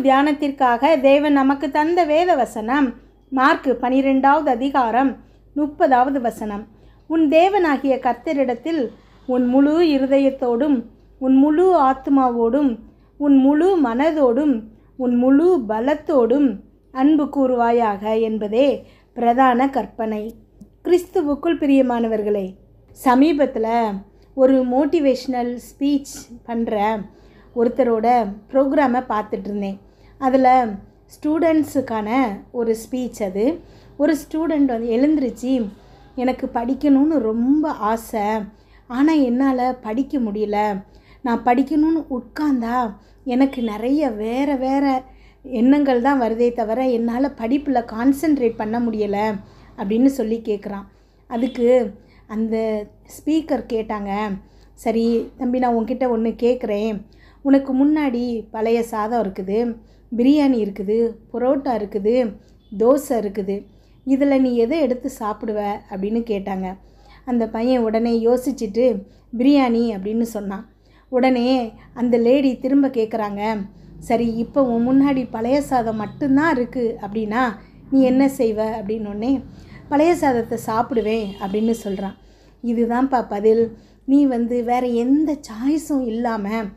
தியானத்திற்காக தேவன் நமக்கு தந்த வேத வசனம் மார்க் 12வது அதிகாரம் 30வது வசனம். உன் தேவனாகிய கர்த்தரிடத்தில் உன் முழு இருதயத்தோடும் உன் முழு ஆத்மாவோடும் உன் முழு மனதோடும் உன் முழு பலத்தோடும் அன்பு கூறுவாயாக என்பதே பிரதான கற்பனை. கிறிஸ்துவுக்குள் பிரியமானவர்களே, சமீபத்தில் ஒரு மோட்டிவேஷ்னல் ஸ்பீச் பண்ணுற ஒருத்தரோட ப்ரோக்ராமை பார்த்துட்டு இருந்தேன். அதில் ஸ்டூடெண்ட்ஸுக்கான ஒரு ஸ்பீச். அது ஒரு ஸ்டூடெண்ட் எழுந்திருச்சு, எனக்கு படிக்கணும்னு ரொம்ப ஆசை, ஆனால் என்னால் படிக்க முடியல, நான் படிக்கணும்னு உட்கார்ந்தா எனக்கு நிறைய வேறு எண்ணங்கள் தான் வருதே தவிர என்னால் படிப்பில் கான்சென்ட்ரேட் பண்ண முடியலை அப்படின்னு சொல்லி கேட்குறான். அதுக்கு அந்த ஸ்பீக்கர் கேட்டாங்க, சரி தம்பி, நான் உன்கிட்ட ஒன்று கேட்குறேன். உனக்கு முன்னாடி பழைய சாதம் இருக்குது, பிரியாணி இருக்குது, புரோட்டா இருக்குது, தோசை இருக்குது, இதில் நீ எதை எடுத்து சாப்பிடுவ அப்படின்னு கேட்டாங்க. அந்த பையன் உடனே யோசிச்சுட்டு பிரியாணி அப்படின்னு சொன்னான். உடனே அந்த லேடி திரும்ப கேட்குறாங்க, சரி இப்போ உன் முன்னாடி பழைய சாதம் மட்டும்தான் இருக்குது அப்படின்னா நீ என்ன செய்வ அப்படின்னோடனே பழைய சாதத்தை சாப்பிடுவேன் அப்படின்னு சொல்கிறான். இதுதான்ப்பா பதில். நீ வேறு எந்த சாய்ஸும் இல்லாமல்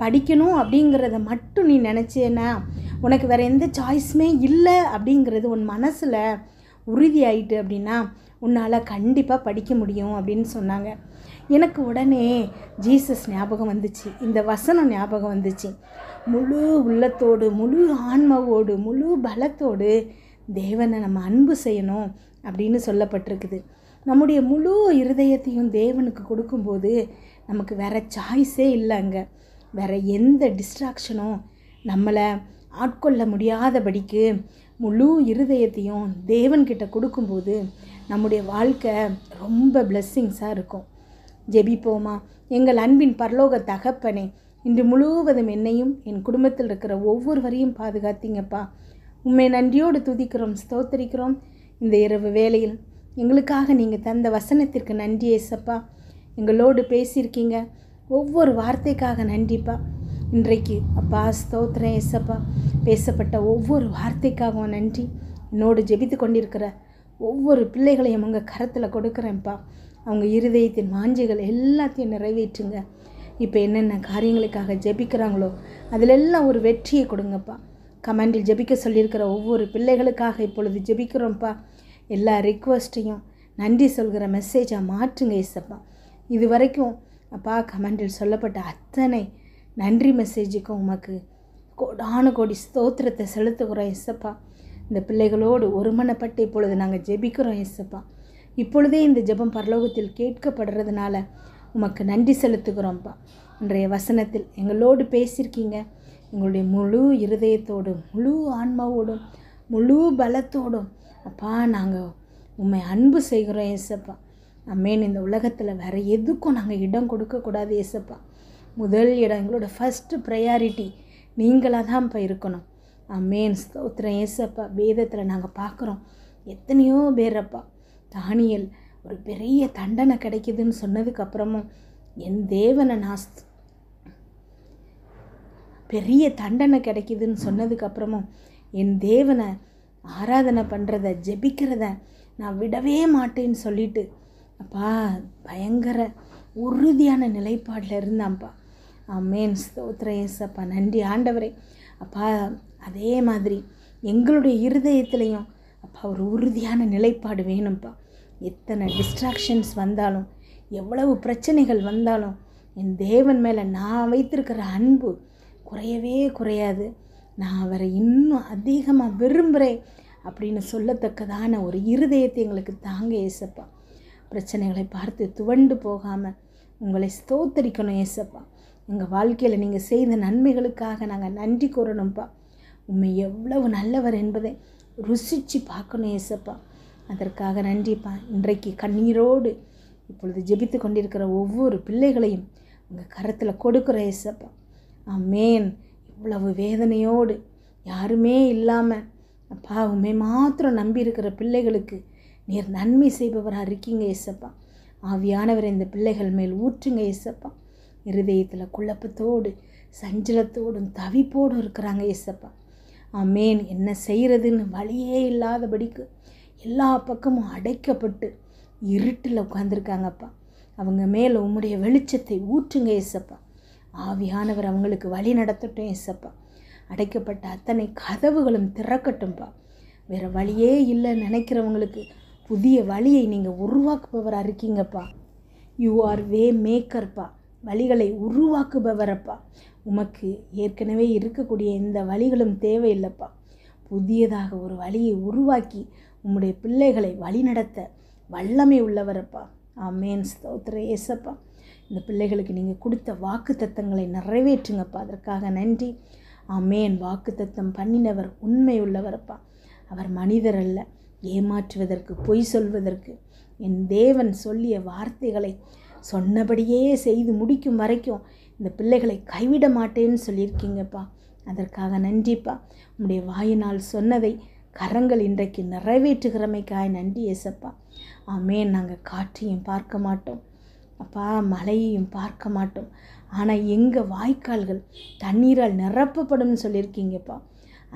படிக்கணும் அப்படிங்கிறத மட்டும் நீ நினச்சேன்னா, உனக்கு வேறு எந்த சாய்ஸுமே இல்லை அப்படிங்கிறது உன் மனசில் உறுதியாயிட்டு அப்படின்னா உன்னால் கண்டிப்பாக படிக்க முடியும் அப்படின்னு சொன்னாங்க. எனக்கு உடனே ஜீசஸ் ஞாபகம் வந்துச்சு, இந்த வசனம் ஞாபகம் வந்துச்சு. முழு உள்ளத்தோடு முழு ஆன்மாவோடு முழு பலத்தோடு தேவனை நம்ம அன்பு செய்யணும் அப்படின்னு சொல்லப்பட்டிருக்குது. நம்முடைய முழு இருதயத்தையும் தேவனுக்கு கொடுக்கும்போது நமக்கு வேறு சாய்ஸே இல்லைங்க. வேறு எந்த டிஸ்ட்ராக்ஷனும் நம்மளை ஆட்கொள்ள முடியாதபடிக்கு முழு இருதயத்தையும் தேவன்கிட்ட கொடுக்கும்போது நம்முடைய வாழ்க்கை ரொம்ப பிளெஸ்ஸிங்ஸாக இருக்கும். ஜெபிப்போமா? எங்கள் அன்பின் பரலோக தகப்பனே, இன்று முழுவதும் என்னையும் என் குடும்பத்தில் இருக்கிற ஒவ்வொருவரையும் பாதுகாத்தீங்கப்பா. உண்மை நன்றியோடு துதிக்கிறோம், ஸ்தோத்தரிக்கிறோம். இந்த இரவு வேளையில் எங்களுக்காக நீங்கள் தந்த வசனத்திற்கு நன்றி ஏசப்பா. எங்களோடு பேசியிருக்கீங்க, ஒவ்வொரு வார்த்தைக்காக நன்றிப்பா. இன்றைக்கு அப்பா ஸ்தோத்திரம் ஏசப்பா, பேசப்பட்ட ஒவ்வொரு வார்த்தைக்காகவும் நன்றி. என்னோடு ஜெபித்து கொண்டிருக்கிற ஒவ்வொரு பிள்ளைகளையும் உங்கள் கரத்தில் கொடுக்குறேன்ப்பா. அவங்க இருதயத்தின் வாஞ்சைகள் எல்லாத்தையும் நிறைவேற்றுங்க. இப்போ என்னென்ன காரியங்களுக்காக ஜெபிக்கிறாங்களோ அதிலெல்லாம் ஒரு வெற்றியை கொடுங்கப்பா. கமெண்டில் ஜெபிக்க சொல்லியிருக்கிற ஒவ்வொரு பிள்ளைகளுக்காக இப்பொழுது ஜெபிக்கிறோம்ப்பா. எல்லா ரிக்வஸ்ட்டையும் நன்றி சொல்கிற மெசேஜாக மாற்றுங்க ஏசப்பா. இது வரைக்கும் அப்பா கமெண்டில் சொல்லப்பட்ட அத்தனை நன்றி மெசேஜுக்கும் உமக்கு கோடான கோடி ஸ்தோத்திரத்தை செலுத்துகிறோம் ஏசப்பா. இந்த பிள்ளைகளோடு ஒருமனப்பட்டு இப்பொழுது நாங்கள் ஜெபிக்கிறோம் ஏசப்பா. இப்பொழுதே இந்த ஜெபம் பரலோகத்தில் கேட்கப்படுறதுனால உமக்கு நன்றி செலுத்துகிறோம்ப்பா. இன்றைய வசனத்தில் எங்களோடு பேசியிருக்கீங்க. எங்களுடைய முழு இருதயத்தோடும் முழு ஆன்மாவோடும் முழு பலத்தோடும் அப்பா நாங்கள் உண்மை அன்பு செய்கிறோம் ஏசப்பா. அம்மேன். இந்த உலகத்தில் வேறு எதுக்கும் நாங்கள் இடம் கொடுக்கக்கூடாது ஏசப்பா. முதல் இடம், எங்களோட ஃபஸ்ட்டு ப்ரையாரிட்டி நீங்களாக தான் இப்போ இருக்கணும். அம்மேன். ஸ்தோத்திரம் ஏசப்பா. வேதத்தில் நாங்கள் பார்க்குறோம் எத்தனையோ பேரப்பா, தானியேல் ஒரு பெரிய தண்டனை கிடைக்குதுன்னு சொன்னதுக்கப்புறமும் என் தேவனை நான் பெரிய தண்டனை கிடைக்குதுன்னு சொன்னதுக்கப்புறமும் என் தேவனை ஆராதனை பண்ணுறத ஜெபிக்கிறத நான் விடவே மாட்டேன்னு சொல்லிட்டு அப்பா பயங்கர உறுதியான நிலைப்பாடில் இருந்தான்ப்பா. ஆமேன். ஸ்தோத்திரம் ஏசப்பா. நன்றி ஆண்டவரே. அப்பா அதே மாதிரி எங்களுடைய இருதயத்துலேயும் அப்பா ஒரு உறுதியான நிலைப்பாடு வேணும்ப்பா. எத்தனை டிஸ்ட்ராக்ஷன்ஸ் வந்தாலும் எவ்வளவு பிரச்சனைகள் வந்தாலும் என் தேவன் மேலே நான் வைத்திருக்கிற அன்பு குறையவே குறையாது. நான் அவரை இன்னும் அதிகமாக விரும்புகிறேன் அப்படின்னு சொல்லத்தக்கதான ஒரு இருதயத்தை எங்களுக்கு தாங்க ஏசப்பா. பிரச்சனைகளை பார்த்து துவண்டு போகாமல் உங்களை ஸ்தோத்தரிக்கணும் ஏசப்பா. எங்கள் வாழ்க்கையில் நீங்கள் செய்த நன்மைகளுக்காக நாங்கள் நன்றி கூறணும்ப்பா. உண்மை எவ்வளவு நல்லவர் என்பதை ருசித்து பார்க்கணும் ஏசப்பா. அதற்காக நன்றிப்பா. இன்றைக்கு கண்ணீரோடு இப்பொழுது ஜெபித்து கொண்டிருக்கிற ஒவ்வொரு பிள்ளைகளையும் உங்கள் கரத்தில் கொடுக்குற ஏசப்பா. ஆமேன். இவ்வளவு வேதனையோடு யாருமே இல்லாமல் அப்பா உண்மை மாத்திரம் நம்பி இருக்கிற பிள்ளைகளுக்கு நீர் நன்மை செய்பவராக இருக்கீங்க ஏசப்பா. ஆவியானவர் இந்த பிள்ளைகள் மேல் ஊற்றுங்க ஏசப்பா. இருதயத்தில் குழப்பத்தோடு சஞ்சலத்தோடும் தவிப்போடும் இருக்கிறாங்க ஏசப்பா. ஆமேன். என்ன செய்கிறதுன்னு வழியே இல்லாதபடிக்கு எல்லா பக்கமும் அடைக்கப்பட்டு இருட்டில் உட்காந்துருக்காங்கப்பா. அவங்க மேலே உம்முடைய வெளிச்சத்தை ஊற்றுங்க ஏசப்பா. ஆவியானவர் அவங்களுக்கு வழி நடத்தட்டும் ஏசப்பா. அடைக்கப்பட்ட அத்தனை கதவுகளும் திறக்கட்டும்ப்பா. வேறு வழியே இல்லைன்னு நினைக்கிறவங்களுக்கு புதிய வழியை நீங்கள் உருவாக்குபவராக இருக்கீங்கப்பா. யூ ஆர் வே மேக்கர்ப்பா. வழிகளை உருவாக்குபவரப்பா. உமக்கு ஏற்கனவே இருக்கக்கூடிய எந்த வழிகளும் தேவையில்லைப்பா. புதியதாக ஒரு வழியை உருவாக்கி உம்முடைய பிள்ளைகளை வழிநடத்த வல்லமை உள்ளவரப்பா. ஆமேன். ஸ்தோத்திரம் ஏசப்பா. இந்த பிள்ளைகளுக்கு நீங்கள் கொடுத்த வாக்கு தத்தங்களை நிறைவேற்றுங்கப்பா. அதற்காக நன்றி. ஆமேன். வாக்கு தத்தம் பண்ணினவர் உண்மை உள்ளவரப்பா. அவர் மனிதர் அல்ல, ஏமாற்றுவதற்கு பொய் சொல்வதற்கு. என் தேவன் சொல்லிய வார்த்தைகளை சொன்னபடியே செய்து முடிக்கும் வரைக்கும் இந்த பிள்ளைகளை கைவிட மாட்டேன்னு சொல்லியிருக்கீங்கப்பா. அதற்காக நன்றிப்பா. உம்முடைய வாயினால் சொன்னதை கரங்கள் இன்றைக்கு நிறைவேற்றுகிறமைக்காய் நன்றி ஏசப்பா. ஆமேன். நாங்கள் காற்றையும் பார்க்க மாட்டோம் அப்பா, மழையையும் பார்க்க மாட்டோம். ஆனால் எங்கள் வாய்க்கால்கள் தண்ணீரால் நிரப்பப்படும்னு சொல்லியிருக்கீங்கப்பா.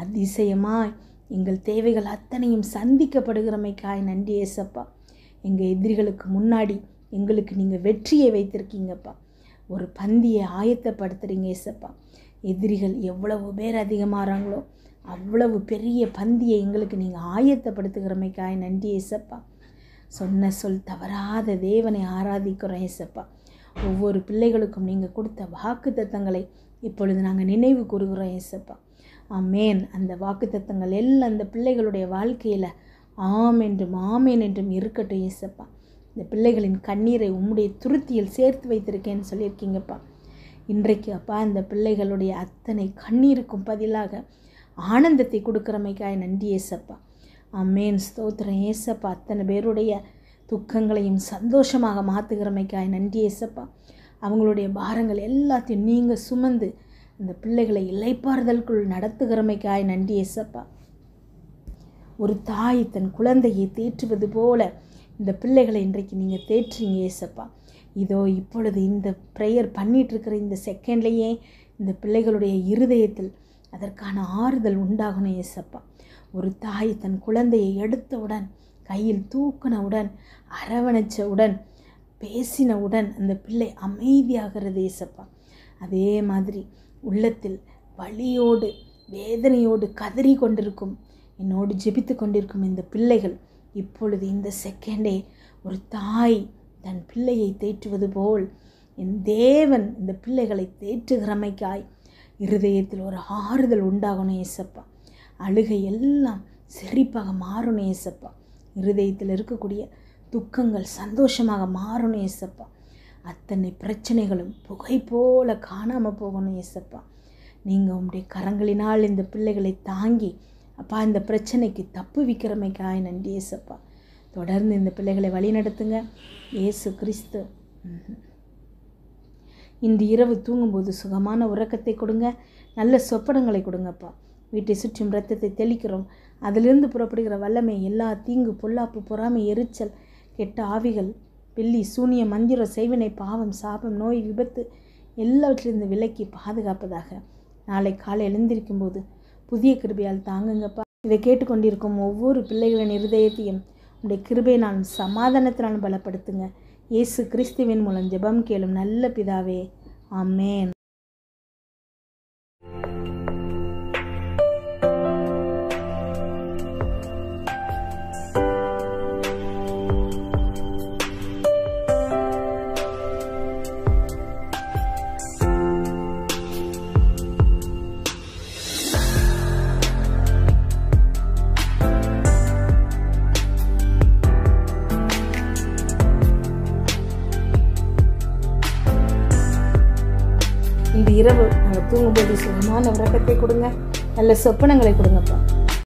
அதிசயமாய் எங்கள் தேவைகள் அத்தனையும் சந்திக்கப்படுகிறமைக்காய் நன்றி ஏசப்பா. எங்கள் எதிரிகளுக்கு முன்னாடி எங்களுக்கு நீங்கள் வெற்றியை வைத்திருக்கீங்கப்பா. ஒரு பந்தியை ஆயத்தப்படுத்துகிறீங்க ஏசப்பா. எதிரிகள் எவ்வளவு பேர் அதிகமாகறாங்களோ அவ்வளவு பெரிய பந்தியை எங்களுக்கு நீங்கள் ஆயத்தப்படுத்துகிறமைக்காய் நன்றி ஏசப்பா. சொன்ன சொல் தவறாத தேவனை ஆராதிக்கிறோம் ஏசப்பா. ஒவ்வொரு பிள்ளைகளுக்கும் நீங்கள் கொடுத்த வாக்கு தத்தங்களை இப்பொழுது நாங்கள் நினைவு கூறுகிறோம் ஏசப்பா. ஆமேன். அந்த வாக்கு தத்தங்கள் எல்லாம் அந்த பிள்ளைகளுடைய வாழ்க்கையில் ஆம் என்றும் ஆமேன் என்றும் இருக்கட்டும் ஏசப்பா. இந்த பிள்ளைகளின் கண்ணீரை உம்முடைய துருத்தியில் சேர்த்து வைத்திருக்கேன்னு சொல்லியிருக்கீங்கப்பா. இன்றைக்கு அப்பா இந்த பிள்ளைகளுடைய அத்தனை கண்ணீருக்கும் பதிலாக ஆனந்தத்தை கொடுக்குறமைக்காய் நன்றி ஏசப்பா. ஆமேன். ஸ்தோத்திரம் ஏசப்பா. அத்தனை பேருடைய துக்கங்களையும் சந்தோஷமாக மாற்றுகிறமைக்காய் நன்றி ஏசப்பா. அவங்களுடைய பாரங்கள் எல்லாத்தையும் நீங்கள் சுமந்து அந்த பிள்ளைகளை இளைப்பாறுதலுக்குள் நடத்துகிறமைக்காய் நன்றி ஏசப்பா. ஒரு தாய் தன் குழந்தையை தேற்றுவது போல இந்த பிள்ளைகளை இன்றைக்கு நீங்கள் தேற்றுறீங்க ஏசப்பா. இதோ இப்பொழுது இந்த ப்ரேயர் பண்ணிகிட்ருக்கிற இந்த செகண்ட்லேயே இந்த பிள்ளைகளுடைய இருதயத்தில் அதற்கான ஆறுதல் உண்டாகணும் ஏசப்பா. ஒரு தாய் தன் குழந்தையை எடுத்தவுடன், கையில் தூக்கினவுடன், அரவணைச்சவுடன், பேசினவுடன் அந்த பிள்ளை அமைதியாகிறது ஏசப்பா. அதே மாதிரி உள்ளத்தில் வலியோடு வேதனையோடு கதறி கொண்டிருக்கும், என்னோடு ஜெபித்து கொண்டிருக்கும் இந்த பிள்ளைகள் இப்பொழுது இந்த செகண்டே ஒரு தாய் தன் பிள்ளையை தேற்றுவது போல் என் தேவன் இந்த பிள்ளைகளை தேற்றுகிறமைக்காய் இருதயத்தில் ஒரு ஆறுதல் உண்டாகணும் ஏசப்பா. அழுகை எல்லாம் சிரிப்பாக மாறணும் ஏசப்பா. இருதயத்தில் இருக்கக்கூடிய துக்கங்கள் சந்தோஷமாக மாறணும் ஏசப்பா. அத்தனை பிரச்சனைகளும் புகை போல காணாமல் போகணும் ஏசப்பா. நீங்கள் உங்களுடைய கரங்களினால் இந்த பிள்ளைகளை தாங்கி அப்பா இந்த பிரச்சனைக்கு தப்பு வைக்கிறமைக்காய் நன்றி ஏசப்பா. தொடர்ந்து இந்த பிள்ளைகளை வழி நடத்துங்க இயேசு கிறிஸ்து. இன்று இரவு தூங்கும்போது சுகமான உறக்கத்தை கொடுங்க, நல்ல சொப்பனங்களை கொடுங்கப்பா. வீட்டை சுற்றும் இரத்தத்தை தெளிக்கிறோம். அதிலிருந்து புறப்படுகிற வல்லமை எல்லா தீங்கு பொல்லாப்பு பொறாமை எரிச்சல் கெட்ட ஆவிகள் பில்லி சூனியம் மந்திரம் செய்வினை பாவம் சாபம் நோய் விபத்து எல்லாவற்றிலிருந்து விலக்கி பாதுகாப்பதாக. நாளை காலை எழுந்திருக்கும் போது புதிய கிருபையால் தாங்குங்கப்பா. இதை கேட்டுக்கொண்டிருக்கும் ஒவ்வொரு பிள்ளைகளின் இருதயத்தையும் உடைய கிருபையினாலும் சமாதானத்தினாலும் பலப்படுத்துங்க. இயேசு கிறிஸ்துவின் மூலம் ஜெபம் கேளும் நல்ல பிதாவே, ஆமேன். இந்த இரவு நாங்கள் தூங்கும்போது சுகமான உறக்கத்தை கொடுங்க, நல்ல சொப்பனங்களை கொடுங்கப்பா.